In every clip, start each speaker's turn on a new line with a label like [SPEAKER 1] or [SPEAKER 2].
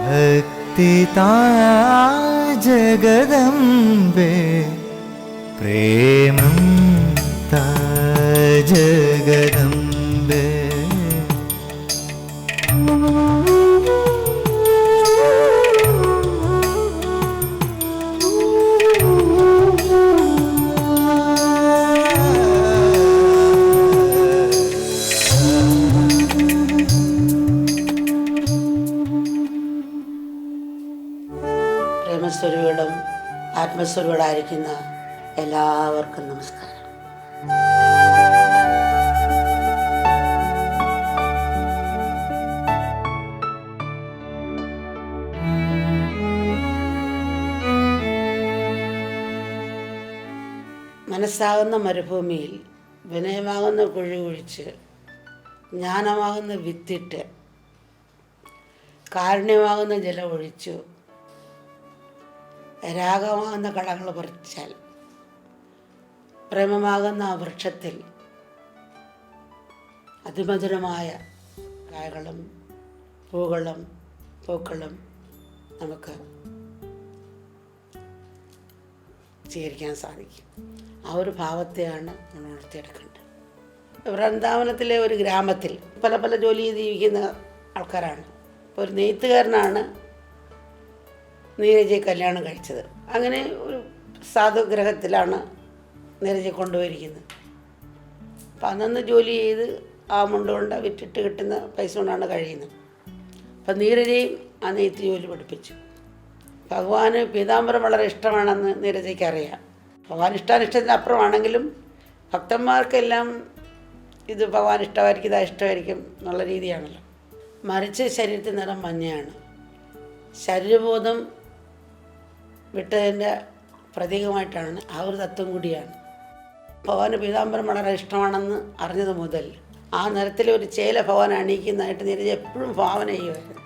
[SPEAKER 1] ഭക്തി താ ജഗദംബേ പ്രേമം താ ജഗദംബേ.
[SPEAKER 2] പ്രേമസ്വരൂപം ആത്മസ്വരൂപമായിരിക്കുന്ന എല്ലാവർക്കും നമസ്കാരം. മനസ്സാകുന്ന മരുഭൂമിയിൽ വിനയമാകുന്ന കുഴി കുഴിച്ച് ജ്ഞാനമാകുന്ന വിത്തിട്ട് കാരുണ്യമാകുന്ന ജലം ഒഴിച്ചു രാഗമാകുന്ന കളകൾ പറിച്ചാൽ പ്രേമമാകുന്ന ആ വൃക്ഷത്തിൽ അതിമധുരമായ കായകളും പൂക്കളും നമുക്ക് സ്വീകരിക്കാൻ സാധിക്കും. ആ ഒരു ഭാവത്തെയാണ് നമ്മൾ ഉണർത്തിയെടുക്കേണ്ടത്. വൃന്ദാവനത്തിലെ ഒരു ഗ്രാമത്തിൽ പല പല ജോലി ചെയ്ത് ജീവിക്കുന്ന ആൾക്കാരാണ്. ഇപ്പോൾ ഒരു നെയ്ത്തുകാരനാണ് നീരജയെ കല്യാണം കഴിച്ചത്. അങ്ങനെ ഒരു സാധുഗ്രഹത്തിലാണ് നീരജയെ കൊണ്ടുപോയിരിക്കുന്നത്. അപ്പം അന്നന്ന് ജോലി ചെയ്ത് ആ മുണ്ട് കൊണ്ട് വിറ്റിട്ട് കിട്ടുന്ന പൈസ കൊണ്ടാണ് കഴിയുന്നത്. അപ്പം നീരജയും ആ നെയ്ത്ത് ജോലി പഠിപ്പിച്ചു. ഭഗവാന് പീതാംബരം വളരെ ഇഷ്ടമാണെന്ന് നീരജയ്ക്ക് അറിയാം. ഭഗവാൻ ഇഷ്ടാനിഷ്ടത്തിന് അപ്പുറമാണെങ്കിലും ഭക്തന്മാർക്കെല്ലാം ഇത് ഭഗവാൻ ഇഷ്ടമായിരിക്കും, ഇതാ ഇഷ്ടമായിരിക്കും എന്നുള്ള രീതിയാണല്ലോ. മറിച്ച് ശരീരത്തിൽ നിറം മഞ്ഞയാണ്. ശരീരബോധം വിട്ടതിൻ്റെ പ്രതീകമായിട്ടാണ് ആ ഒരു തത്വം കൂടിയാണ്. ഭഗവാന് പീതാംബരം വളരെ ഇഷ്ടമാണെന്ന് അറിഞ്ഞത് മുതൽ ആ നിറത്തിൽ ഒരു ചേല ഭഗവാൻ അണിയിക്കുന്നതായിട്ട് നീരജ എപ്പോഴും ഭാവന ചെയ്യുമായിരുന്നു.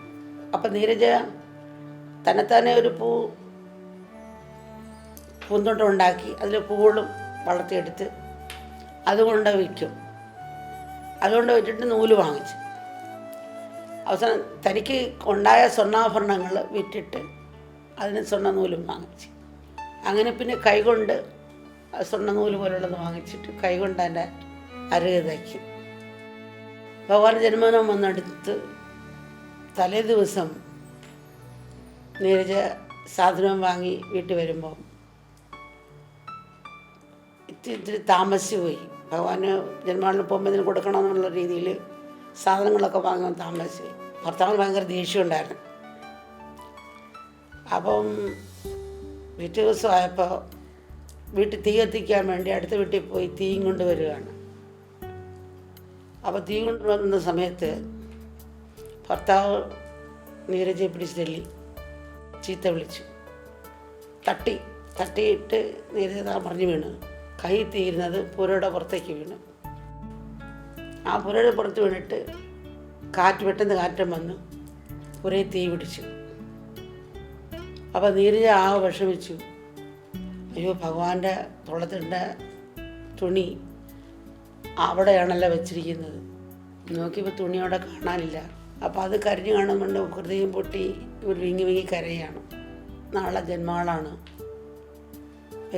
[SPEAKER 2] അപ്പം നീരജ തന്നെത്താനെ ഒരു പൂന്തോട്ടം ഉണ്ടാക്കി അതിൽ പൂവുകളും വളർത്തിയെടുത്ത് അതുകൊണ്ട് വിൽക്കും. അതുകൊണ്ട് വിറ്റിട്ട് നൂല് വാങ്ങിച്ചു. അവസാനം തനിക്ക് ഉണ്ടായ സ്വർണ്ണാഭരണങ്ങൾ വിറ്റിട്ട് അതിന് സ്വർണ്ണ നൂലും വാങ്ങിച്ചു. അങ്ങനെ പിന്നെ കൈകൊണ്ട് സ്വർണ്ണ നൂല് പോലുള്ളത് വാങ്ങിച്ചിട്ട് കൈകൊണ്ട് അതിൻ്റെ അരകെ തയ്ക്കും. ഭഗവാൻ ജന്മദിനം വന്നെടുത്ത് തലേ ദിവസം നീരജ സാധനം വാങ്ങി വീട്ടിൽ വരുമ്പോൾ ഇത്തിരി താമസിച്ച് പോയി. ഭഗവാന് ജന്മദിനം പോകുമ്പോൾ ഇതിന് കൊടുക്കണമെന്നുള്ള രീതിയിൽ സാധനങ്ങളൊക്കെ വാങ്ങാൻ താമസിച്ചു. ഭർത്താവിന് ഭയങ്കര ദേഷ്യമുണ്ടായിരുന്നു. അപ്പം പിറ്റേ ദിവസമായപ്പോൾ വീട്ടിൽ തീ കത്തിക്കാൻ വേണ്ടി അടുത്ത വീട്ടിൽ പോയി തീയും കൊണ്ട് വരികയാണ്. അപ്പോൾ തീ കൊണ്ടുവന്ന സമയത്ത് ഭർത്താവ് നീരജയെ പിടിച്ച് തല്ലി ചീത്ത വിളിച്ചു. തട്ടിയിട്ട് നീരജ മറിഞ്ഞു വീണു. കൈ തീരുന്നത് പുരയുടെ പുറത്തേക്ക് വീണു. ആ പുരയുടെ പുറത്ത് വീണിട്ട് പെട്ടെന്ന് കാറ്റം വന്നു പുരയിൽ തീ പിടിച്ചു. അപ്പോൾ നീരജ ആകെ വിഷമിച്ചു. അയ്യോ, ഭഗവാന്റെ തുളത്തിൻ്റെ തുണി അവിടെയാണല്ലോ വെച്ചിരിക്കുന്നത്. നോക്കിയപ്പോൾ തുണി അവിടെ കാണാനില്ല. അപ്പോൾ അത് കരഞ്ഞു കാണുന്നുണ്ട്. ഹൃദയം പൊട്ടി ഒരു വിങ്ങി കരയാണ്. നാളെ ജന്മനാളാണ്.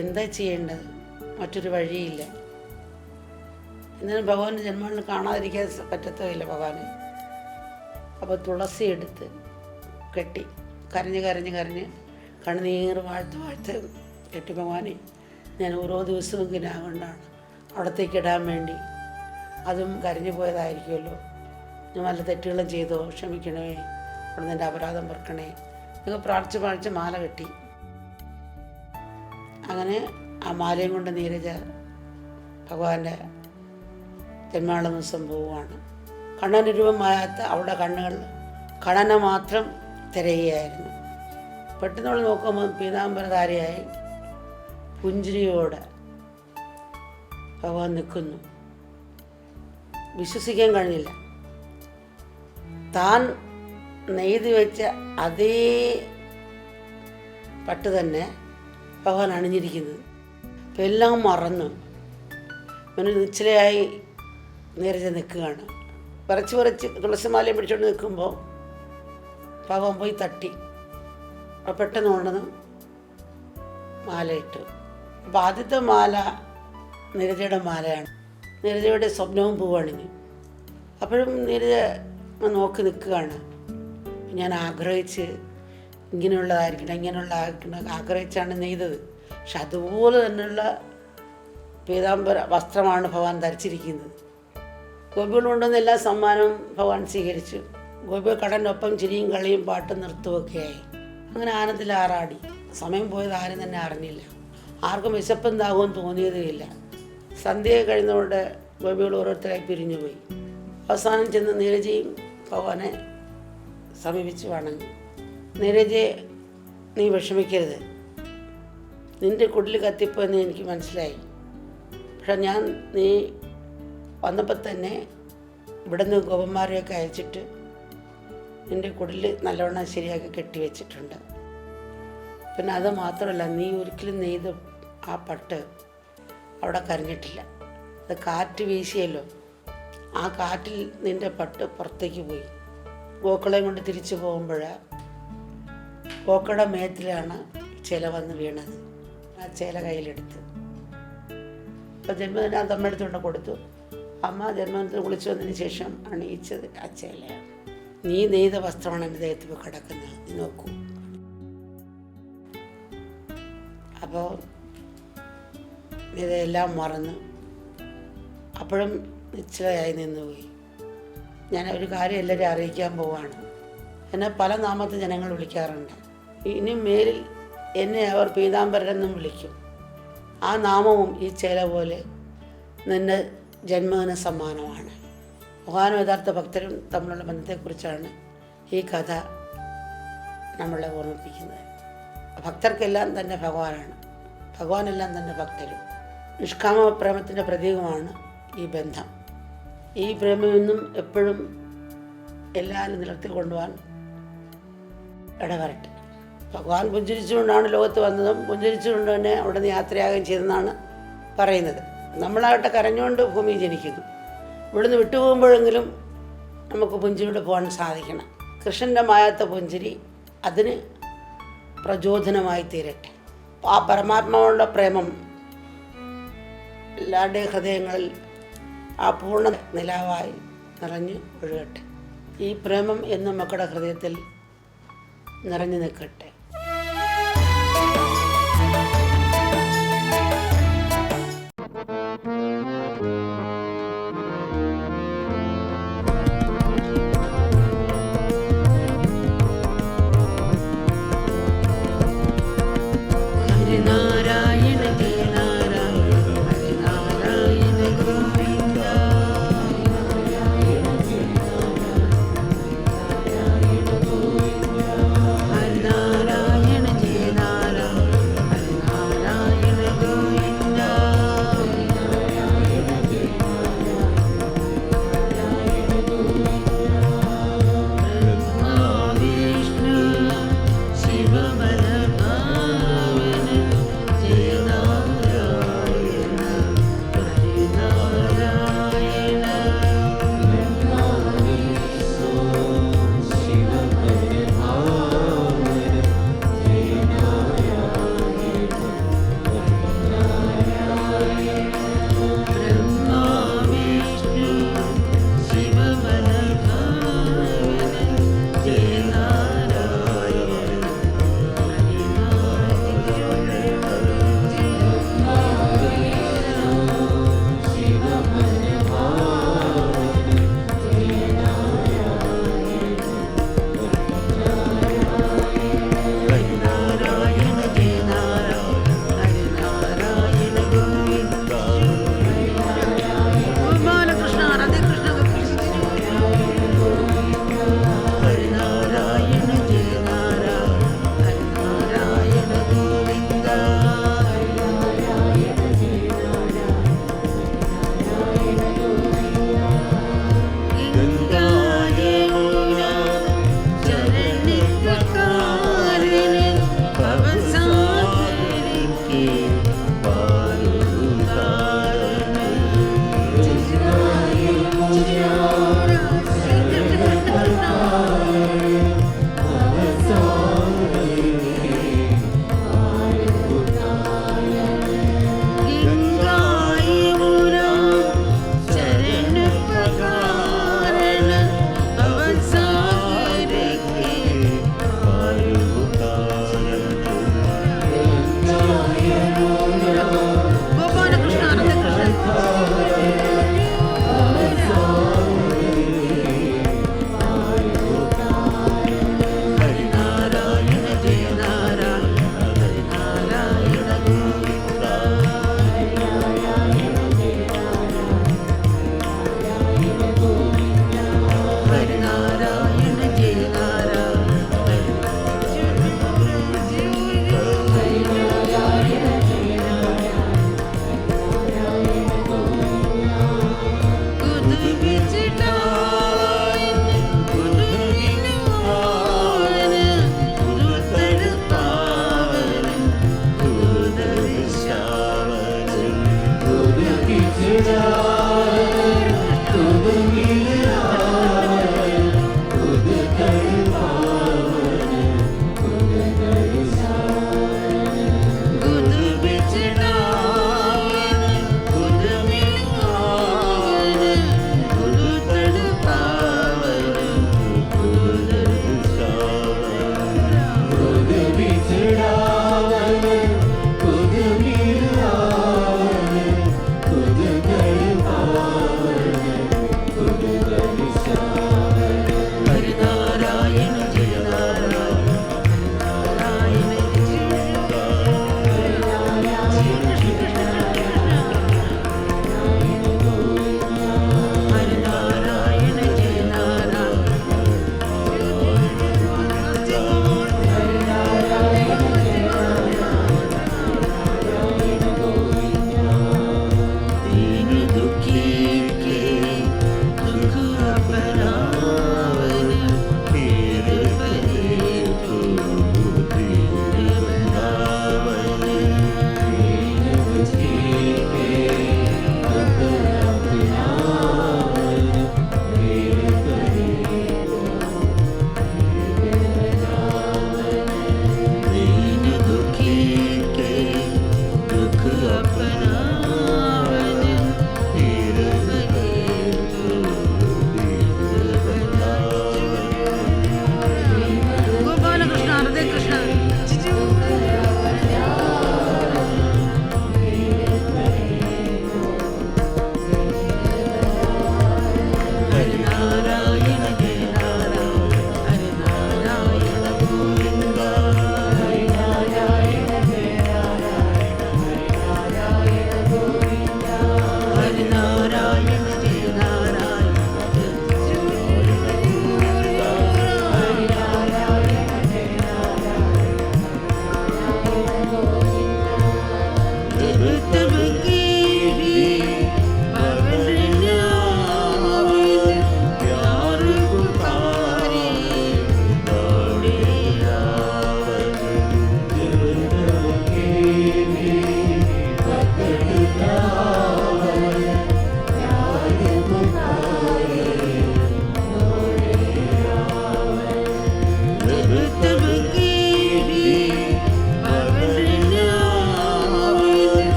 [SPEAKER 2] എന്താ ചെയ്യേണ്ടത്? മറ്റൊരു വഴിയില്ല. എന്നാലും ഭഗവാന്റെ ജന്മനാളിന് കാണാതിരിക്കാൻ പറ്റത്തുമില്ല ഭഗവാന്. അപ്പോൾ തുളസി എടുത്ത് കെട്ടി കരഞ്ഞ് കണ്ണുനീർ വാഴ്ത്ത് കെട്ടി ഭഗവാനെ ഞാൻ ഓരോ ദിവസവും ഇങ്ങനെ ആകൊണ്ടാണ് അവിടത്തേക്ക് ഇടാൻ വേണ്ടി. അതും കരഞ്ഞു പോയതായിരിക്കുമല്ലോ. ഞാൻ വല്ല തെറ്റുകളും ചെയ്തോ, ക്ഷമിക്കണമേ, അവിടെ നിന്ന് എൻ്റെ അപരാധം പൊറുക്കണേ നിങ്ങൾ പ്രാർത്ഥിച്ച് മാല കെട്ടി. അങ്ങനെ ആ മാലയും കൊണ്ട് നീരജ ഭഗവാന്റെ ജന്മനാള ദിവസം പോവുകയാണ്. കണ്ണനുരൂപമാകാത്ത അവിടെ കണ്ണുകൾ കണ്ണനെ മാത്രം തിരയുകയായിരുന്നു. പെട്ടെന്ന് നോക്കുമ്പോൾ പീതാംബരധാരിയായി പുഞ്ചിരിയോടെ ഭഗവാൻ നിൽക്കുന്നു. വിശ്വസിക്കാൻ കഴിഞ്ഞില്ല. താൻ നെയ്ത് വെച്ച അതേ പട്ട് തന്നെ ഭഗവാൻ അണിഞ്ഞിരിക്കുന്നത്. അപ്പം എല്ലാം മറന്നു നിശ്ചലയായി നീരജ നിൽക്കുകയാണ്. പറിച്ച് തുളസിമാലയും പിടിച്ചുകൊണ്ട് നിൽക്കുമ്പോൾ ഭഗവാൻ പോയി തട്ടി. അപ്പോൾ പെട്ടെന്ന് കൊണ്ടുവന്ന് മാലയിട്ടു. അപ്പോൾ ആദ്യത്തെ മാല നീരജയുടെ മാലയാണ്. നീരജയുടെ സ്വപ്നവും പൂവണിഞ്ഞു. അപ്പോഴും നീരജ നോക്കി നിൽക്കുകയാണ്. ഞാൻ ആഗ്രഹിച്ച് ഇങ്ങനെയുള്ളതായിരിക്കണം ആഗ്രഹിച്ചാണ് നെയ്തത്. പക്ഷെ അതുപോലെ തന്നെയുള്ള പീതാംബര വസ്ത്രമാണ് ഭഗവാൻ ധരിച്ചിരിക്കുന്നത്. ഗോപികൾ കൊണ്ടുവന്ന എല്ലാ സമ്മാനവും ഭഗവാൻ സ്വീകരിച്ചു. ഗോപികൾ കടലിനൊപ്പം ചിരിയും കളിയും പാട്ടും നൃത്തമൊക്കെയായി. അങ്ങനെ ആനന്ദത്തിൽ ആറാടി. സമയം പോയത് ആരും തന്നെ അറിഞ്ഞില്ല. ആർക്കും വിശപ്പും ദാഹവും തോന്നിയതുമില്ല. സന്ധ്യ കഴിഞ്ഞുകൊണ്ട് ഗോപികൾ ഓരോരുത്തരായി പിരിഞ്ഞുപോയി. അവസാനം ചെന്ന് നീരജയും ഭഗവാനെ സമീപിച്ച് വണങ്ങി. നീരജയെ, നീ വിഷമിക്കരുത്. നിൻ്റെ കുടിൽ കത്തിപ്പോയെന്ന് എനിക്ക് മനസ്സിലായി. പക്ഷെ നീ വന്നപ്പോൾ തന്നെ ഇവിടുന്ന് ഗോപന്മാരെയൊക്കെ അയച്ചിട്ട് നിൻ്റെ കുടിൽ നല്ലവണ്ണം ശരിയാക്കി കെട്ടിവെച്ചിട്ടുണ്ട്. പിന്നെ അത് മാത്രമല്ല, നീ ഒരിക്കലും നെയ്ത് ആ പട്ട് അവിടെ കരിഞ്ഞിട്ടില്ല. അത് കാറ്റ് വീശിയല്ലോ, ആ കാറ്റിൽ നിൻ്റെ പട്ട് പുറത്തേക്ക് പോയി. ഗോക്കളെയും കൊണ്ട് തിരിച്ചു പോകുമ്പോൾ ഗോക്കളുടെ മേത്തിലാണ് ചില വന്ന് വീണത്. ആ ചില കയ്യിലെടുത്ത് അപ്പോൾ ജന്മദിനം അത് അമ്മ എടുത്തുകൊണ്ട് കൊടുത്തു. അമ്മ ജന്മദിനത്തിൽ കുളിച്ചു വന്നതിന് ശേഷം അണിയിച്ചത് ആ ചേലയാണ്. നീ നെയ്ത വസ്ത്രമാണ് എൻ്റെ ദേഹത്ത് ഇപ്പോൾ കിടക്കുന്നത്, നീ നോക്കൂ. അപ്പോൾ ഇതെല്ലാം മറന്ന് അപ്പോഴും നിശ്ചലയായി നിന്നുപോയി. ഞാൻ ഒരു കാര്യം എല്ലാവരും അറിയിക്കാൻ പോവാണ്. എന്നെ പല നാമത്തിൽ ജനങ്ങൾ വിളിക്കാറുണ്ട്. ഇനി മേലിൽ എന്നെ അവർ പീതാംബരനെന്നും വിളിക്കും. ആ നാമവും ഈ ചേല പോലെ നിന്റെ ജന്മദിന സമ്മാനമാണ്. ഭഗവാനും യഥാർത്ഥ ഭക്തരും തമ്മിലുള്ള ബന്ധത്തെക്കുറിച്ചാണ് ഈ കഥ നമ്മളെ ഓർമ്മിപ്പിക്കുന്നത്. ഭക്തർക്കെല്ലാം തന്നെ ഭഗവാനാണ്, ഭഗവാനെല്ലാം തന്നെ ഭക്തരും. നിഷ്കാമ പ്രേമത്തിൻ്റെ പ്രതീകമാണ് ഈ ബന്ധം. ഈ പ്രേമമെന്നും എപ്പോഴും എല്ലാവരും നിലർത്തിക്കൊണ്ടുപോകാൻ ഇടവരട്ടെ. ഭഗവാൻ പുഞ്ചിരിച്ചുകൊണ്ടാണ് ലോകത്ത് വന്നതും പുഞ്ചിരിച്ചുകൊണ്ട് തന്നെ അവിടെ നിന്ന് യാത്രയാകുകയും ചെയ്തെന്നാണ് പറയുന്നത്. നമ്മളാകട്ടെ കരഞ്ഞുകൊണ്ട് ഭൂമി ജനിക്കുന്നു. ഇവിടുന്ന് വിട്ടുപോകുമ്പോഴെങ്കിലും നമുക്ക് പുഞ്ചിരിയോടെ പോകാൻ സാധിക്കണം. കൃഷ്ണൻ്റെ മായാത്ത പുഞ്ചിരി അതിന് പ്രചോദനമായി തീരട്ടെ. ആ പരമാത്മാവുള്ള പ്രേമം എല്ലാവരുടെയും ഹൃദയങ്ങളിൽ ആ പൂർണ്ണ നിലാവായി നിറഞ്ഞു ഒഴുകട്ടെ. ഈ പ്രേമം എന്നും മക്കളുടെ ഹൃദയത്തിൽ നിറഞ്ഞു നിൽക്കട്ടെ.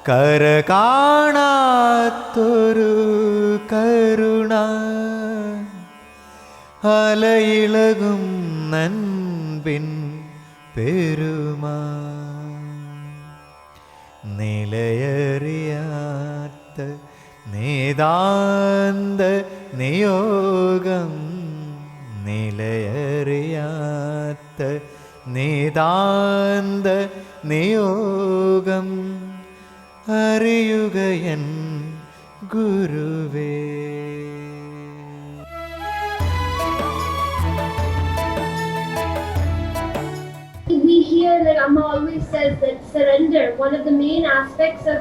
[SPEAKER 1] കര കാണാത്തൊരു കരുണ അലയിളകും നൻപിൻ പെരുമാ നിലയറിയാത്ത നേതാന്ത നിയോഗം നിലയറിയാത്ത നേതാന്ത നിയോഗം അറിയുകയൻ ഗുരുവേ.
[SPEAKER 3] We hear that Amma always says that surrender, one of the main aspects of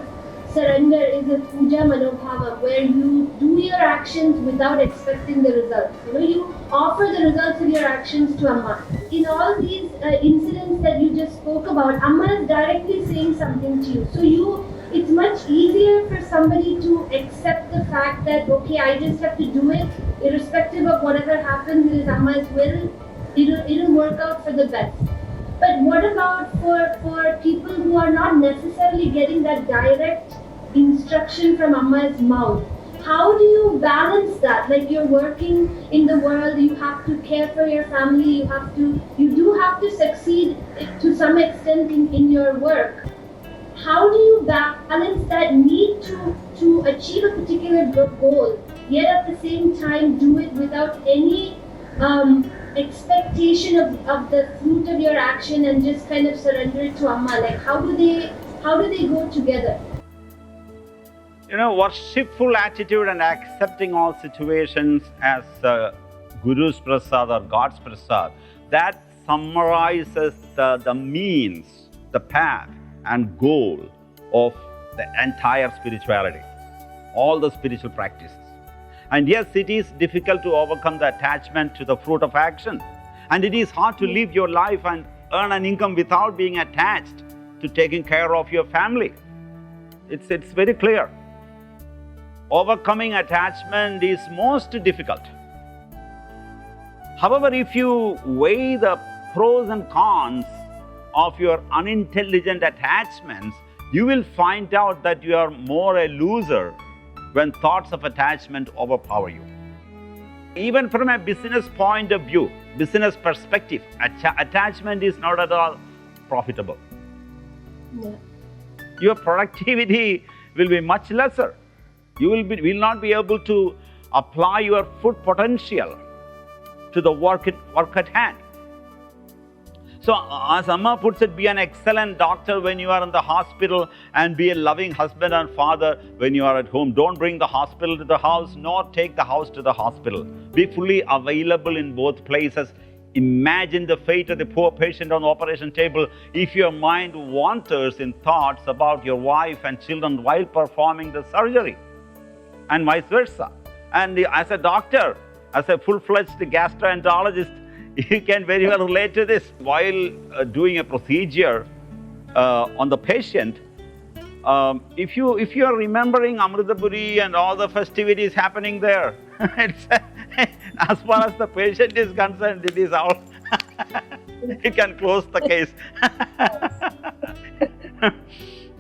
[SPEAKER 3] surrender is a puja manobhava, where you do your actions without expecting the results. You offer the results of your actions to Amma. In all these incidents that you just spoke about, Amma is directly saying something to you. So it's much easier for somebody to accept the fact that, okay, I just have to do it, irrespective of whatever happens, it is Amma's will, it'll work out for the best. But what about for people who are not necessarily getting that direct instruction from Amma's mouth? How do you balance that? Like, you're working in the world, you have to care for your family, you do have to succeed to some extent in your work. How do you balance that need to achieve a particular goal, yet at the same time do it without any expectation of the fruit of your action and just kind of surrender it to Amma? Like, how do they go together?
[SPEAKER 4] Worshipful attitude and accepting all situations as Guru's prasad or God's prasad, that summarizes the means, the path and goal of the entire spirituality, all the spiritual practices. And yes, it is difficult to overcome the attachment to the fruit of action. And it is hard to live your life and earn an income without being attached to taking care of your family. It's very clear. Overcoming attachment is most difficult. However, if you weigh the pros and cons of your unintelligent attachments, you will find out that you are more a loser when thoughts of attachment overpower you. Even from a business point of view, business perspective, attachment is not at all profitable.
[SPEAKER 3] Yeah.
[SPEAKER 4] Your productivity will be much lesser. You will not be able to apply your full potential to the work at hand. So, as Amma puts it, be an excellent doctor when you are in the hospital and be a loving husband and father when you are at home. Don't bring the hospital to the house, nor take the house to the hospital. Be fully available in both places. Imagine the fate of the poor patient on the operation table if your mind wanders in thoughts about your wife and children while performing the surgery, and vice versa. And as a doctor, as a full-fledged gastroenterologist, you can very well relate to this. While doing a procedure on the patient, if you are remembering Amritavarsham and all the festivities happening there, as far as the patient is concerned, it is all. You can close the case.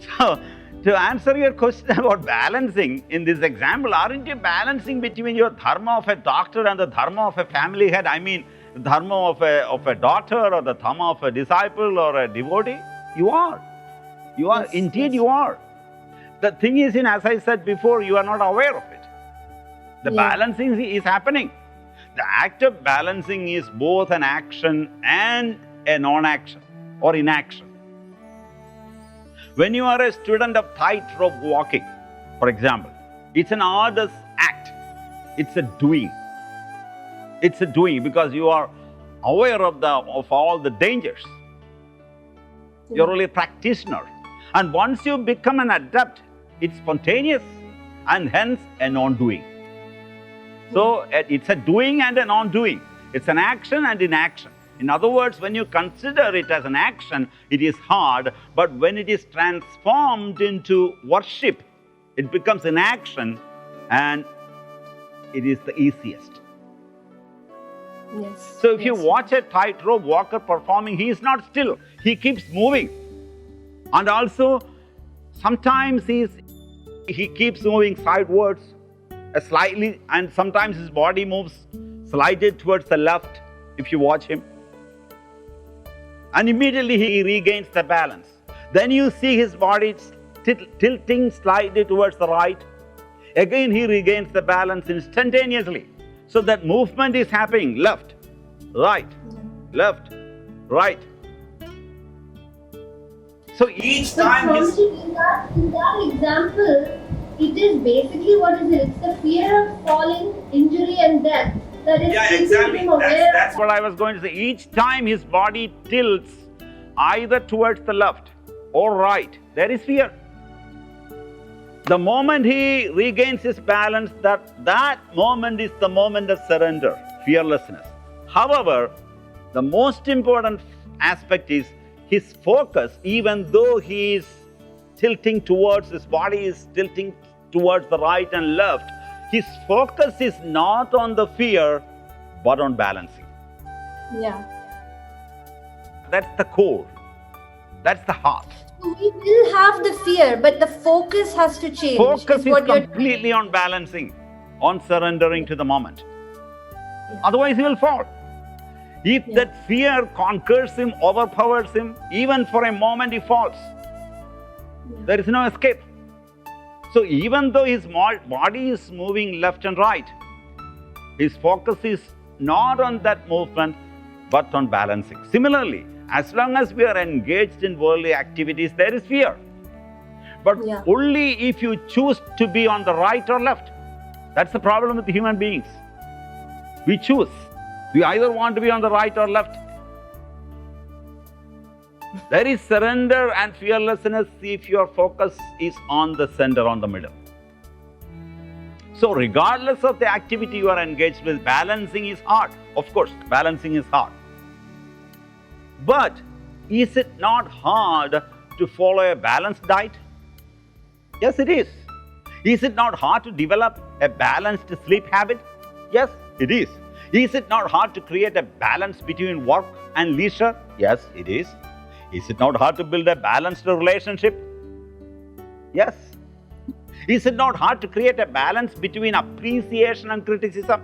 [SPEAKER 4] So, to answer your question about balancing in this example, aren't you balancing between your dharma of a doctor and the dharma of a family head? I mean, the dharma of a daughter or the dharma of a disciple or a devotee? You are.
[SPEAKER 3] Yes,
[SPEAKER 4] Indeed,
[SPEAKER 3] yes.
[SPEAKER 4] you are. The thing is, as I said before, you are not aware of it. The balancing is happening. The act of balancing is both an action and a non-action or inaction. When you are a student of tightrope walking, for example, it's an arduous act. It's a doing. It's a doing because you are aware of all the dangers. You're only a practitioner. And once you become an adept, it's spontaneous and hence a non-doing. So it's a doing and a non-doing. It's an action and inaction. In other words, when you consider it as an action, it is hard, but when it is transformed into worship, it becomes an action and it is the easiest.
[SPEAKER 3] Yes.
[SPEAKER 4] So if you watch a tightrope walker performing, he is not still. He keeps moving. And also, Sometimes he keeps moving sidewards slightly, and sometimes his body moves slightly towards the left if you watch him. And immediately he regains the balance. Then you see his body tilting slightly towards the right. Again he regains the balance instantaneously. So that movement is happening left, right, left, right. So each
[SPEAKER 3] But
[SPEAKER 4] time his...
[SPEAKER 3] in that example, it is basically what is it? It's the fear of falling, injury and death that is keeping him aware.
[SPEAKER 4] That's what I was going to say. Each time his body tilts either towards the left or right, there is fear. The moment he regains his balance, that moment is the moment of surrender, fearlessness. However, the most important aspect is his focus. Even though he is tilting towards, his body is tilting towards the right and left, his focus is not on the fear, but on balancing.
[SPEAKER 3] Yeah.
[SPEAKER 4] That's the core. That's the heart.
[SPEAKER 3] So we will have the fear, but the focus has to change.
[SPEAKER 4] Focus is completely on balancing, on surrendering to the moment. Otherwise, he will fall. If that fear conquers him, overpowers him, even for a moment he falls. There is no escape. So even though his body is moving left and right, his focus is not on that movement, but on balancing. Similarly, as long as we are engaged in worldly activities, there is fear. But only if you choose to be on the right or left. That's the problem with human beings. We choose. We either want to be on the right or left. There is surrender and fearlessness if your focus is on the center, on the middle. So regardless of the activity you are engaged with, balancing is hard. Of course, balancing is hard. But is it not hard to follow a balanced diet? Yes, it is. Is it not hard to develop a balanced sleep habit? Yes, it is. Is it not hard to create a balance between work and leisure? Yes, it is. Is it not hard to build a balanced relationship? Yes. Is it not hard to create a balance between appreciation and criticism?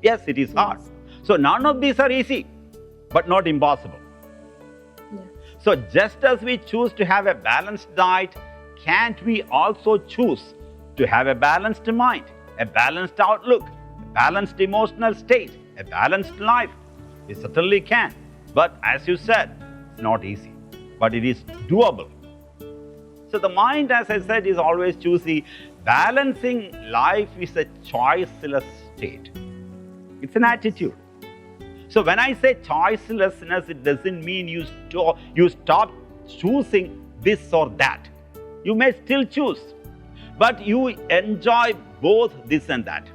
[SPEAKER 4] Yes, it is hard. So none of these are easy, but not impossible. So just as we choose to have a balanced diet, can't we also choose to have a balanced mind, a balanced outlook, a balanced emotional state, a balanced life? We certainly can. But as you said, it's not easy, but it is doable. So the mind, as I said, is always choosy. Balancing life is a choiceless state. It's an attitude. So when I say choicelessness, it doesn't mean you stop choosing this or that. You may still choose, but you enjoy both this and that.